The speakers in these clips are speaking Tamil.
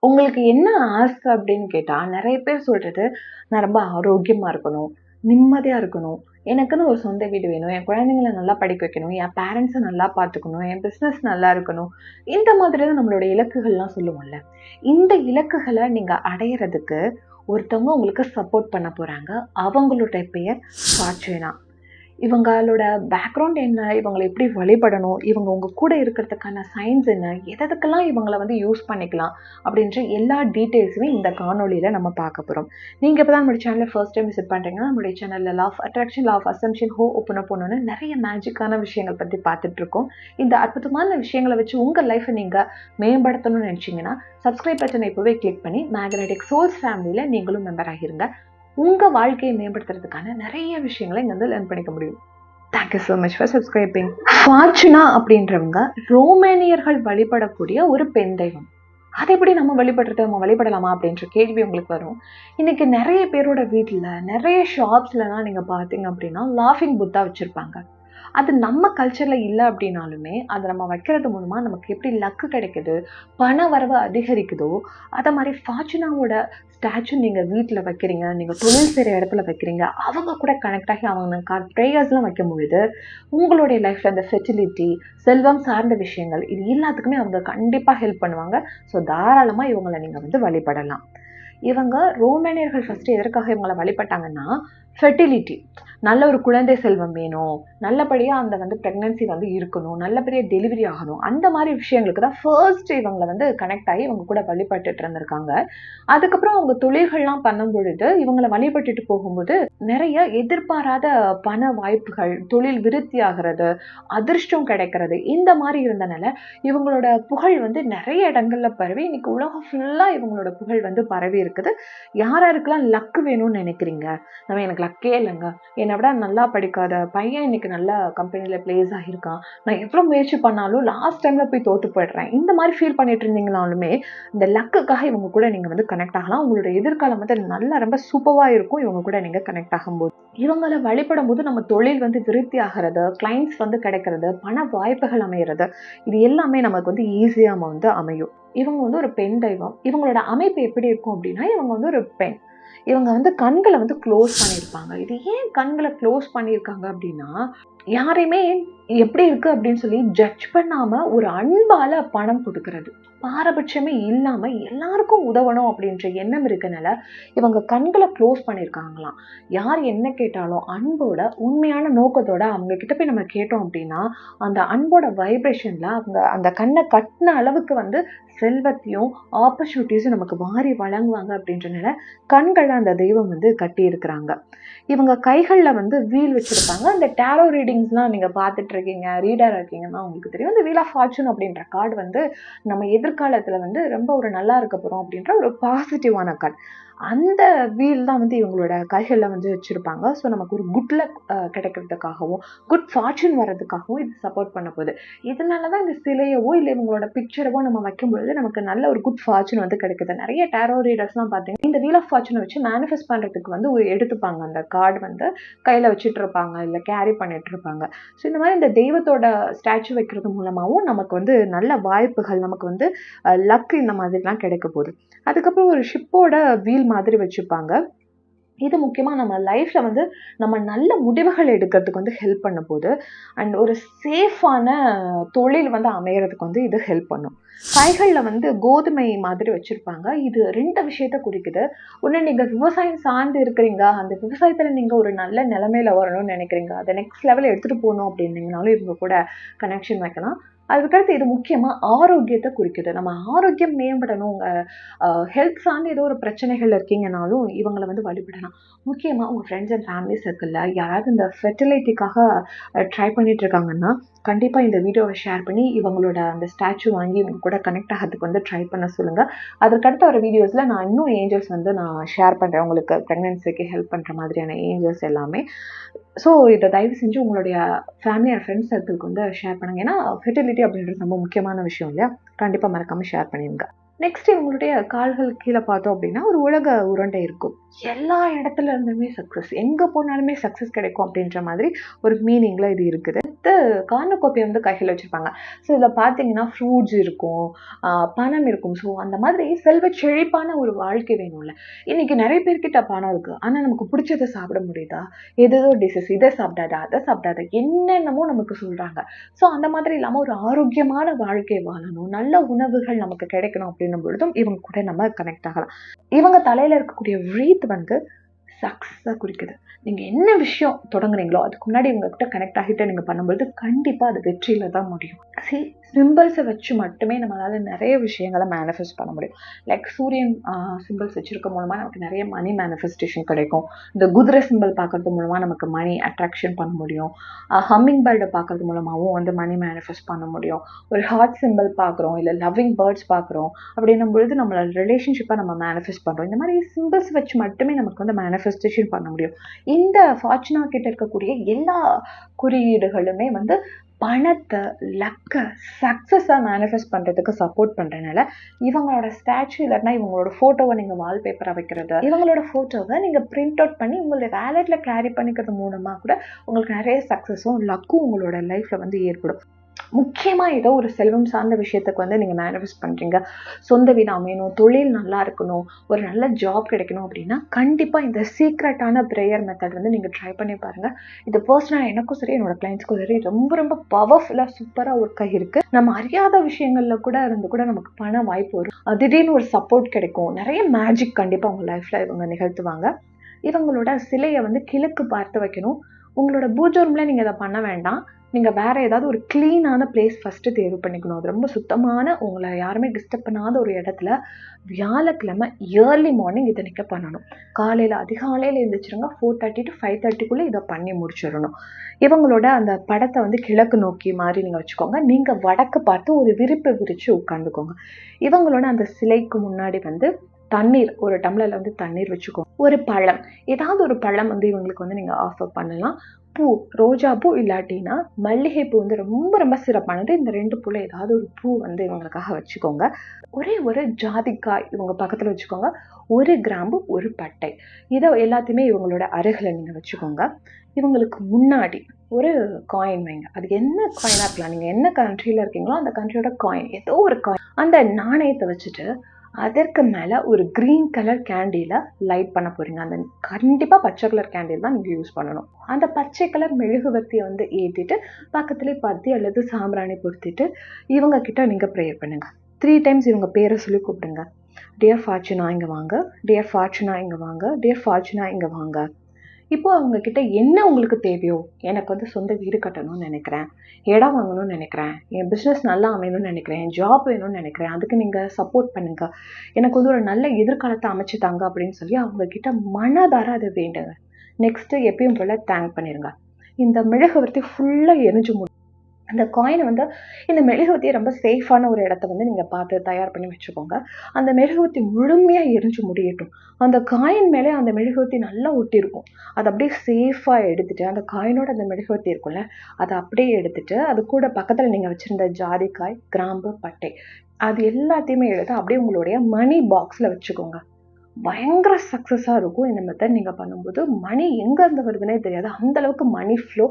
உங்களுக்கு என்ன ஆசை அப்படின்னு கேட்டா, நெறைய பேர் சொல்றது, நான் ரொம்ப ஆரோக்கியமா இருக்கணும், நிம்மதியா இருக்கணும், எனக்குன்னு ஒரு சொந்த வீடு வேணும், என் குழந்தைங்கள நல்லா படிக்க வைக்கணும், என் பேரண்ட்ஸ நல்லா பார்த்துக்கணும், என் பிசினஸ் நல்லா இருக்கணும். இந்த மாதிரி தான் நம்மளோட இலக்குகள்லாம் சொல்லுவோம்ல. இந்த இலக்குகள நீங்க அடையறதுக்கு ஒருத்தவங்க உங்களுக்கு சப்போர்ட் பண்ண போறாங்க. அவங்களுடைய பெயர் ஃபார்ச்சுனா. இவங்களோட பேக்ரவுண்ட் என்ன? இவங்கள எப்படி வழிபடணும்? இவங்க உங்க கூட இருக்கிறதுக்கான சயின்ஸ் என்ன? எதெதுக்கெல்லாம் இவங்கள வந்து யூஸ் பண்ணிக்கலாம்? அப்படின்ற எல்லா டீட்டெயில்ஸுமே இந்த காணொளியில நம்ம பார்க்க போறோம். நீங்க இப்ப தான் நம்முடைய சேனல ஃபர்ஸ்ட் டைம் விசிட் பண்றீங்கன்னா, நம்முடைய சேனல்ல law of attraction, law of assumption, ஹோ ஓப்பன் அப் பண்ணணும்னு நெறைய மேஜிக்கான விஷயங்கள் பத்தி பார்த்துட்டு இருக்கோம். இந்த அற்புதமான விஷயங்கள வச்சு உங்க லைஃப்ப நீங்க மேம்படுத்தணும்னு நினைச்சீங்கன்னா, சப்ஸ்கிரைப் பட்டனை இப்பவே கிளிக் பண்ணி மேக்னெட்டிக் சோல்ஸ் ஃபேமிலில நீங்களும் மெம்பர் ஆகிருங்க. உங்க வாழ்க்கையை மேம்படுத்துறதுக்கான நிறைய விஷயங்களை இங்க வந்து லேர்ன் பண்ணிக்க முடியும். Thank you so much for subscribing. ஃபார்ச்சுனா அப்படின்றவங்க ரோமானியர்கள் வழிபடக்கூடிய ஒரு பெண் தெய்வம். அதை எப்படி நம்ம வழிபடலாமா அப்படின்ற கேள்வி உங்களுக்கு வரும். இன்னைக்கு நிறைய பேரோட வீட்டுல நிறைய ஷாப்ஸ்லாம் நீங்க பாத்தீங்க அப்படின்னா லாஃபிங் புத்தா வச்சிருப்பாங்க. அது நம்ம கல்ச்சர்ல இல்லை அப்படின்னாலுமே அதை நம்ம வைக்கிறது மூலமா நமக்கு எப்படி லக்கு கிடைக்குது, பண வரவு அதிகரிக்குதோ, அதை மாதிரி ஃபார்ச்சுனாவோட ஸ்டாச்சு நீங்க வீட்டில் வைக்கிறீங்க, நீங்க தொழில் செய்கிற இடத்துல வைக்கிறீங்க, அவங்க கூட கனெக்ட் ஆகி அவங்க ப்ரேயர்ஸ்லாம் வைக்கும் பொழுது உங்களுடைய லைஃப்ல அந்த ஃபெர்டிலிட்டி, செல்வம் சார்ந்த விஷயங்கள் இது எல்லாத்துக்குமே அவங்க கண்டிப்பா ஹெல்ப் பண்ணுவாங்க. ஸோ தாராளமா இவங்களை நீங்க வந்து வழிபடலாம். இவங்க ரோமானியர்கள் ஃபர்ஸ்ட் எதற்காக இவங்களை வழிபட்டாங்கன்னா, ஃபெர்டிலிட்டி, நல்ல ஒரு குழந்தை செல்வம் வேணும், நல்லபடியா அந்த வந்து பிரெக்னன்சி வந்து இருக்கணும், நல்லபடியா டெலிவரி ஆகணும், அந்த மாதிரி விஷயங்களுக்கு தான் ஃபர்ஸ்ட் இவங்களை வந்து கனெக்ட் ஆகி இவங்க கூட வழிபட்டுட்டு இருந்திருக்காங்க. அதுக்கப்புறம் அவங்க தொழில்கள்லாம் பண்ணும் பொழுது இவங்களை வழிபட்டுட்டு போகும்போது நிறைய எதிர்பாராத பண வாய்ப்புகள், தொழில் விருத்தி ஆகிறது, அதிர்ஷ்டம் கிடைக்கிறது, இந்த மாதிரி இருந்தனால இவங்களோட புகழ் வந்து நிறைய இடங்கள்ல பரவி இன்னைக்கு உலகம் ஃபுல்லா இவங்களோட புகழ் வந்து பரவி இருக்குது. யாராருக்கெல்லாம் லக்கு வேணும்னு நினைக்கிறீங்க? நம்ம எனக்கு லக்கே இல்லைங்க, என்னை விட நல்லா படிக்காத பையன் இன்னைக்கு நல்ல கம்பெனில பிளேஸ் ஆகியிருக்கான், நான் எவ்வளோ முயற்சி பண்ணாலும் லாஸ்ட் டைம்ல போய் தோத்து போயிடுறேன், இந்த மாதிரி ஃபீல் பண்ணிட்டு இருந்தீங்கனாலுமே இந்த லக்குக்காக இவங்க கூட நீங்க வந்து கனெக்ட் ஆகலாம். உங்களோட எதிர்காலம் வந்து நல்லா ரொம்ப சூப்பரா இருக்கும் இவங்க கூட நீங்க கனெக்ட் ஆகும்போது. இவங்களை வழிபடும் போது நம்ம தொழில் வந்து விருத்தி ஆகிறது, கிளைண்ட்ஸ் வந்து கிடைக்கிறது, பண வாய்ப்புகள் அமைகிறது, இது எல்லாமே நமக்கு வந்து ஈஸியா வந்து அமையும். இவங்க வந்து ஒரு பெண் தெய்வம். இவங்களோட அமைப்பு எப்படி இருக்கும் அப்படின்னா, இவங்க வந்து ஒரு பெண். இவங்க வந்து கண்களை வந்து க்ளோஸ் பண்ணியிருப்பாங்க. இது ஏன் கண்களை க்ளோஸ் பண்ணியிருக்காங்க அப்படின்னா, யாரையுமே எப்படி இருக்கு அப்படின்னு சொல்லி ஜட்ஜ் பண்ணாம ஒரு அன்பால பணம் கொடுக்கறது, பாரபட்சமே இல்லாம எல்லாருக்கும் உதவணும் அப்படின்ற எண்ணம் இருக்கனால இவங்க கண்களை க்ளோஸ் பண்ணியிருக்காங்களாம். யார் என்ன கேட்டாலும் அன்போட உண்மையான நோக்கத்தோட அவங்க கிட்ட போய் நம்ம கேட்டோம் அப்படின்னா, அந்த அன்போட வைப்ரேஷன்ல அவங்க அந்த கண்ணை கட்டின அளவுக்கு வந்து செல்வத்தையும் ஆப்பர்ச்சுனிட்டிஸும் நமக்கு வாரி வழங்குவாங்க அப்படின்றனால கண்களை அந்த தெய்வம் வந்து கட்டி இருக்கிறாங்க. இவங்க கைகள்ல வந்து வீல் வச்சிருப்பாங்க. அந்த டேரோ ரீடிங்ஸ்லாம் நீங்க பார்த்துட்டு இருக்கீங்க, ரீடர் இருக்கீங்கன்னா உங்களுக்கு தெரியும். இந்த வீல் ஆஃப் ஃபார்ச்சூன் அப்படின்ற கார்டு வந்து நம்ம எதிர்காலத்துல வந்து ரொம்ப ஒரு நல்லா இருக்க போறோம் அப்படின்ற ஒரு பாசிட்டிவான கார்டு. அந்த வீல் தான் வந்து இவங்களோட கைகள்ல வந்து வச்சிருப்பாங்க. ஸோ நமக்கு ஒரு குட் லக் கிடைக்கிறதுக்காகவும், குட் ஃபார்ச்சூன் வர்றதுக்காகவும் இது சப்போர்ட் பண்ண போகுது. இதனாலதான் இந்த சிலையவோ இல்லை இவங்களோட பிக்சரவோ நம்ம வைக்கும் பொழுது நமக்கு நல்ல ஒரு குட் ஃபார்ச்சூன் வந்து கிடைக்குது. நிறைய டேரோ ரீடர்ஸ்லாம் பார்த்தீங்கன்னா இந்த வீல் ஆஃப் ஃபார்ச்சூனை வச்சு மேனிஃபெஸ்ட் பண்றதுக்கு வந்து எடுத்துப்பாங்க. அந்த கார்டு வந்து கையில வச்சுட்டு இருப்பாங்க, இல்லை கேரி பண்ணிட்டு இருப்பாங்க. ஸோ இந்த மாதிரி இந்த தெய்வத்தோட ஸ்டாச்சு வைக்கிறது மூலமாகவும் நமக்கு வந்து நல்ல வாய்ப்புகள், நமக்கு வந்து லக் இந்த மாதிரிலாம் கிடைக்க போகுது. அதுக்கப்புறம் ஒரு ஷிப்போட வீல் மாதிரி வச்சுப்பாங்க. இது முக்கியமா நம்ம லைஃப்ல வந்து நம்ம நல்ல முடிவுகள் எடுக்கிறதுக்கு வந்து ஹெல்ப் பண்ண போகுது. அண்ட் ஒரு சேஃபான தொழில் வந்து அமையறதுக்கு வந்து இது ஹெல்ப் பண்ணும். கைகள்ல வந்து கோதுமை மாதிரி வச்சிருப்பாங்க. இது 2 விஷயத்த குறிக்குது. ஒண்ணு, நீங்க விவசாயம் சார்ந்து இருக்கிறீங்க, அந்த விவசாயத்துல நீங்க ஒரு நல்ல நிலைமையில வரணும்னு நினைக்கிறீங்க, அதை நெக்ஸ்ட் லெவல் எடுத்துட்டு போகணும் அப்படின்னீங்கனாலும் இவங்க கூட கனெக்ஷன் வைக்கலாம். அதுக்கடுத்து இது முக்கியமா ஆரோக்கியத்தை குறிக்குது. நம்ம ஆரோக்கியம் மேம்படணும், ஹெல்த் சார்ந்து ஏதோ ஒரு பிரச்சனைகள் இருக்கீங்கனாலும் இவங்களை வந்து வழிபடலாம். முக்கியமா உங்க ஃப்ரெண்ட்ஸ் அண்ட் ஃபேமிலி சர்க்கிள்ல யாராவது இந்த ஃபெர்டிலிட்டிக்காக ட்ரை பண்ணிட்டு இருக்காங்கன்னா கண்டிப்பா இந்த வீடியோவை ஷேர் பண்ணி இவங்களோட அந்த ஸ்டாச்சு வாங்கி இவங்க கூட கனெக்ட் ஆகிறதுக்கு வந்து ட்ரை பண்ண சொல்லுங்க. அதற்கடுத்த ஒரு வீடியோஸ்ல நான் இன்னும் ஏஞ்சல்ஸ் வந்து நான் ஷேர் பண்றேன், உங்களுக்கு ப்ரெக்னன்சிக்கு ஹெல்ப் பண்ற மாதிரியான ஏஞ்சல்ஸ் எல்லாமே. ஸோ இதை தயவு செஞ்சு உங்களுடைய ஃபேமிலி அண்ட் ஃப்ரெண்ட்ஸ் சர்க்கிளுக்கு வந்து ஷேர் பண்ணுங்க. ஏன்னா ஃபெர்டிலிட்டி அப்படின்றது ரொம்ப முக்கியமான விஷயம் இல்லையா? கண்டிப்பா மறக்காம ஷேர் பண்ணிடுங்க. நெக்ஸ்ட் இவங்களுடைய கால்கள் கீழே பார்த்தோம் அப்படின்னா ஒரு உலக உருண்டை இருக்கும். எல்லா இடத்துல இருந்துமே சக்ஸஸ், எங்கே போனாலுமே சக்ஸஸ் கிடைக்கும் அப்படின்ற மாதிரி ஒரு மீனிங்கில் இது இருக்குது. கார்னுகோப்பியை வந்து கையில் வச்சுருப்பாங்க. ஸோ இதில் பார்த்தீங்கன்னா ஃப்ரூட்ஸ் இருக்கும், பணம் இருக்கும். ஸோ அந்த மாதிரி செல்வ செழிப்பான ஒரு வாழ்க்கை வேணும்ல. இன்றைக்கி நிறைய பேர்கிட்ட பணம் இருக்குது, ஆனால் நமக்கு பிடிச்சதை சாப்பிட முடியுதா? ஏதோ டிசஸ், இதை சாப்பிடாத அதை சாப்பிடாத என்னென்னமோ நமக்கு சொல்கிறாங்க. ஸோ அந்த மாதிரி இல்லாமல் ஒரு ஆரோக்கியமான வாழ்க்கை வாழணும், நல்ல உணவுகள் நமக்கு கிடைக்கணும் அப்படின்னும் பொழுதும் இவங்க கூட நம்ம கனெக்ட் ஆகலாம். இவங்க தலையில் இருக்கக்கூடிய ரீத் வந்து சக்ஸஸாக குறிக்குது. நீங்கள் என்ன விஷயம் தொடங்குறீங்களோ அதுக்கு முன்னாடி இவங்ககிட்ட கனெக்ட் ஆகிட்டு நீங்கள் பண்ணும்பொழுது கண்டிப்பாக அது வெற்றியில் தான் முடியும். சிம்பிள்ஸை வச்சு மட்டுமே நம்மளால் நிறைய விஷயங்களை மேனிஃபெஸ்ட் பண்ண முடியும். லைக் சூரியன் சிம்பிள்ஸ் வச்சுருக்க மூலமாக நமக்கு நிறைய மணி மேனிஃபெஸ்டேஷன் கிடைக்கும். இந்த குதிரை சிம்பிள் பார்க்கறது மூலமாக நமக்கு மணி அட்ராக்ஷன் பண்ண முடியும். ஹம்மிங் பேர்டை பார்க்கறது மூலமாகவும் வந்து மணி மேனிஃபெஸ்ட் பண்ண முடியும். ஒரு ஹார்ட் சிம்பிள் பார்க்குறோம், இல்லை லவ்விங் பேர்ட்ஸ் பார்க்குறோம் அப்படின்னும் பொழுது நம்மளோட ரிலேஷன்ஷிப்பை நம்ம மேனிஃபெஸ்ட் பண்ணுறோம். இந்த மாதிரி சிம்பிள்ஸ் வச்சு மட்டுமே நமக்கு வந்து மேனிஃபெஸ்டேஷன் பண்ண முடியும். இந்த ஃபார்ச்சுனா கிட்ட இருக்கக்கூடிய எல்லா குறியீடுகளுமே வந்து பணத்தை, லக்கை, சக்ஸஸாக மேனிஃபெஸ்ட் பண்ணுறதுக்கு சப்போர்ட் பண்ணுறதுனால இவங்களோட ஸ்டாச்சு இல்லைன்னா இவங்களோட ஃபோட்டோவை நீங்கள் வால்பேப்பராக வைக்கிறது, இவங்களோட ஃபோட்டோவை நீங்கள் பிரிண்ட் அவுட் பண்ணி உங்களுடைய வேலெட்டில் கேரி பண்ணிக்கிறது மூலமாக கூட உங்களுக்கு நிறைய சக்ஸஸும் லக்கும் உங்களோட லைஃப்பில் வந்து ஏற்படும். முக்கியமாக ஏதோ ஒரு செல்வம் சார்ந்த விஷயத்துக்கு வந்து நீங்கள் மேனிஃபெஸ்ட் பண்ணுறீங்க, சொந்த வீடு அமையணும், தொழில் நல்லா இருக்கணும், ஒரு நல்ல ஜாப் கிடைக்கணும் அப்படின்னா கண்டிப்பாக இந்த சீக்ரெட்டான ப்ரேயர் மெத்தட் வந்து நீங்கள் ட்ரை பண்ணி பாருங்கள். இது பர்சனலாக எனக்கும் சரி என்னோட கிளைண்ட்ஸ்க்கும் சரி ரொம்ப ரொம்ப பவர்ஃபுல்லாக சூப்பராக ஒர்க் ஆகியிருக்கு. நம்ம அறியாத விஷயங்களில் கூட இருந்து கூட நமக்கு பண வாய்ப்பு வரும், திடீர்னு ஒரு சப்போர்ட் கிடைக்கும், நிறைய மேஜிக் கண்டிப்பாக உங்கள் லைஃப்பில் இவங்க நிகழ்த்துவாங்க. இவங்களோட சிலையை வந்து கிழக்கு பார்த்து வைக்கணும். உங்களோட பூஜை ரூமில் நீங்கள் இதை பண்ண வேண்டாம், நீங்கள் வேறு ஏதாவது ஒரு க்ளீனான பிளேஸ் ஃபஸ்ட்டு தேர்வு பண்ணிக்கணும். அது ரொம்ப சுத்தமான, உங்களை யாருமே டிஸ்டர்ப் பண்ணாத ஒரு இடத்துல வியாழக்கிழமை ஏர்லி மார்னிங் இதை நிற்க பண்ணணும். காலையில் அதிகாலையில் எழுந்திரிச்சிருங்க, 4:30 to 5:30 இதை பண்ணி முடிச்சிடணும். இவங்களோட அந்த படத்தை வந்து கிழக்கு நோக்கி மாதிரி நீங்கள் வச்சுக்கோங்க. நீங்கள் வடக்கு பார்த்து ஒரு விரிப்பு விரித்து உட்காந்துக்கோங்க. இவங்களோட அந்த சிலைக்கு முன்னாடி வந்து தண்ணீர், ஒரு டம்ளரில் வந்து தண்ணீர் வச்சுக்கோங்க. ஒரு பழம், ஏதாவது ஒரு பழம் வந்து இவங்களுக்கு வந்து நீங்கள் ஆஃபர் பண்ணலாம். பூ, ரோஜா பூ இல்லாட்டினா மல்லிகை பூ வந்து ரொம்ப ரொம்ப சிறப்பானது. இந்த 2 பூவில் ஏதாவது ஒரு பூ வந்து இவங்களுக்காக வச்சுக்கோங்க. ஒரே ஒரு ஜாதிக்காய் இவங்க பக்கத்தில் வச்சுக்கோங்க. 1 கிராம்பு, 1 பட்டை, இதை எல்லாத்தையுமே இவங்களோட அருகில் நீங்கள் வச்சுக்கோங்க. இவங்களுக்கு முன்னாடி ஒரு காயின் வைங்க. அது என்ன காயினாக இருக்கலாம், நீங்கள் என்ன கண்ட்ரியில் இருக்கீங்களோ அந்த கண்ட்ரியோட காயின், ஏதோ ஒரு காயின், அந்த நாணயத்தை வச்சுட்டு அதற்கு மேலே ஒரு க்ரீன் கலர் கேண்டிலை லைட் பண்ண போகிறீங்க. அந்த கண்டிப்பாக பச்சை கலர் கேண்டில் தான் நீங்கள் யூஸ் பண்ணணும். அந்த பச்சை கலர் மெழுகுவர்த்தியை வந்து ஏற்றிட்டு பக்கத்துலேயே பத்தி அல்லது சாம்பிராணி பொருத்திட்டு இவங்க கிட்ட நீங்கள் ப்ரேயர் பண்ணுங்கள். 3 times இவங்க பேரை சொல்லி கூப்பிடுங்க. டியர் ஃபார்ச்சுனா இங்கே வாங்க, டியர் ஃபார்ச்சுனா இங்கே வாங்க, டியர் ஃபார்ச்சுனா இங்கே வாங்க. இப்போது அவங்கக்கிட்ட என்ன உங்களுக்கு தேவையோ, எனக்கு வந்து சொந்த வீடு கட்டணும்னு நினைக்கிறேன், இடம் வாங்கணும்னு நினைக்கிறேன், என் பிஸ்னஸ் நல்லா அமையணும்னு நினைக்கிறேன், என் ஜாப் வேணும்னு நினைக்கிறேன், அதுக்கு நீங்கள் சப்போர்ட் பண்ணுங்கள், எனக்கு வந்து ஒரு நல்ல எதிர்காலத்தை அமைச்சு தாங்க அப்படின்னு சொல்லி அவங்கக்கிட்ட மனதார அதை வேண்டுங்க. நெக்ஸ்ட்டு எப்பயும் போல் தேங்க் பண்ணிடுங்க. இந்த மெழுகுவர்த்தி ஃபுல்லாக எரிஞ்சு முடியும். அந்த காயினை வந்து இந்த மெழுகுவர்த்தியை ரொம்ப சேஃபான ஒரு இடத்த வந்து நீங்கள் பார்த்து தயார் பண்ணி வச்சுக்கோங்க. அந்த மெழுகுவர்த்தி முழுமையாக எரிஞ்சு முடியட்டும். அந்த காயின் மேலே அந்த மெழுகுவர்த்தி நல்லா ஒட்டியிருக்கும். அதை அப்படியே சேஃபாக எடுத்துகிட்டு, அந்த காயினோட அந்த மெழுகுவர்த்தி இருக்கும்ல, அதை அப்படியே எடுத்துகிட்டு அது கூட பக்கத்தில் நீங்கள் வச்சுருந்த ஜாதிக்காய், கிராம்பு, பட்டை, அது எல்லாத்தையுமே எடுத்து அப்படியே உங்களுடைய மணி பாக்ஸில் வச்சுக்கோங்க. பயங்கர சக்ஸஸாக இருக்கும் இந்த மெத்தட் நீங்கள் பண்ணும்போது. மணி எங்கேருந்து வருதுன்னே தெரியாது, அந்தளவுக்கு மணி ஃப்ளோ,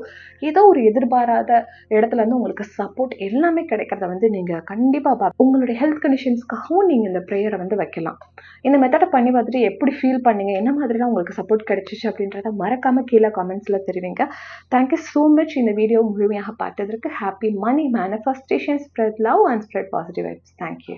ஏதோ ஒரு எதிர்பாராத இடத்துலேருந்து உங்களுக்கு சப்போர்ட் எல்லாமே கிடைக்கிறத வந்து நீங்கள் கண்டிப்பாக உங்களுடைய ஹெல்த் கண்டிஷன்ஸ்க்காகவும் நீங்கள் இந்த ப்ரேயரை வந்து வைக்கலாம். இந்த மெத்தடை பண்ணி பார்த்துட்டு எப்படி ஃபீல் பண்ணீங்க, என்ன மாதிரிலாம் உங்களுக்கு சப்போர்ட் கிடைச்சிச்சு அப்படின்றத மறக்காமல் கீழே கமெண்ட்ஸில் தெரிவிங்க. தேங்க்யூ ஸோ மச் இந்த வீடியோ முழுமையாக பார்த்ததற்கு. Happy money manifestation, spread love and spread positive vibes. Thank you.